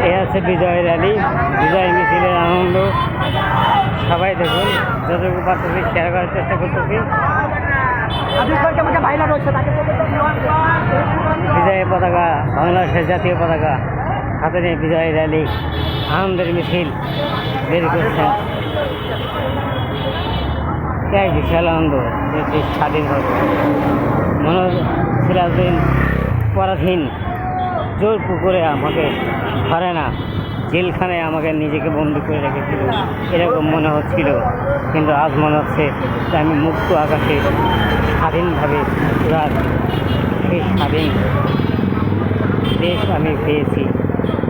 এই আছে বিজয় র্যালি, বিজয় মিছিলের আনন্দ। সবাই দেখুন, যতটুকু পারতেছি শেয়ার করার চেষ্টা করতেছি। বিজয় পতাকা, বাংলাদেশের জাতীয় পতাকা হাতে নিয়ে বিজয় র্যালি, আনন্দের মিছিল বের করছেন। এক বিশাল আনন্দ, দেশ স্বাধীন হবে। মনোজ সিরাজউদ্দিন পরাধীন, জোর পুকুরে আমাকে ধরে না, জেলখানায় আমাকে নিজেকে বন্দি করে রেখেছিল, এরকম মনে হচ্ছিল। কিন্তু আজ মনে হচ্ছে যে আমি মুক্ত আকাশে স্বাধীনভাবে উড়ার, সেই স্বাধীন দেশ আমি পেয়েছি।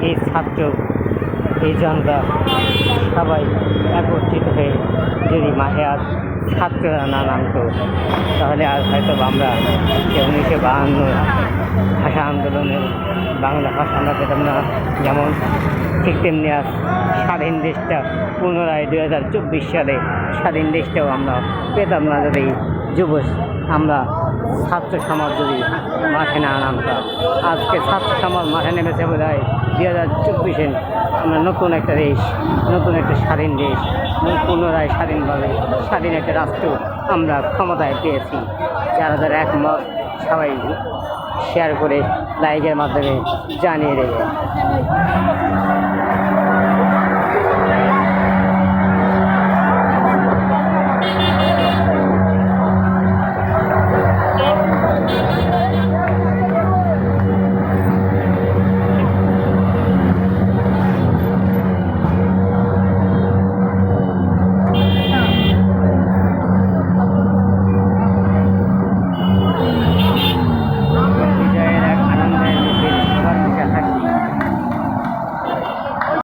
এই ছাত্র, এই জনতা সবাই একত্রিত হয়ে যদি মাঠে আজ ছাত্ররা না নামতো, তাহলে আজ হয়তো আমরা 1952 ভাষা আন্দোলনের বাংলা ভাষা আমরা পেতাম না। যেমন ঠিক তেমনি আজ স্বাধীন দেশটা পুনরায় 2024 সালে স্বাধীন দেশটাও আমরা পেতাম না যদি আমরা ছাত্র সমাজ যদি মাঠে না নামতাম। আজকে ছাত্র সমাজ মাঠে নেমেছে বোধ হয় 2024-এ আমরা নতুন একটা দেশ, নতুন একটা স্বাধীন দেশ, পুনরায় স্বাধীনভাবে স্বাধীন একটা রাষ্ট্র আমরা ক্ষমতায় পেয়েছি। যারা যারা একমত সবাই শেয়ার করে লাইকের মাধ্যমে জানিয়ে দেবে।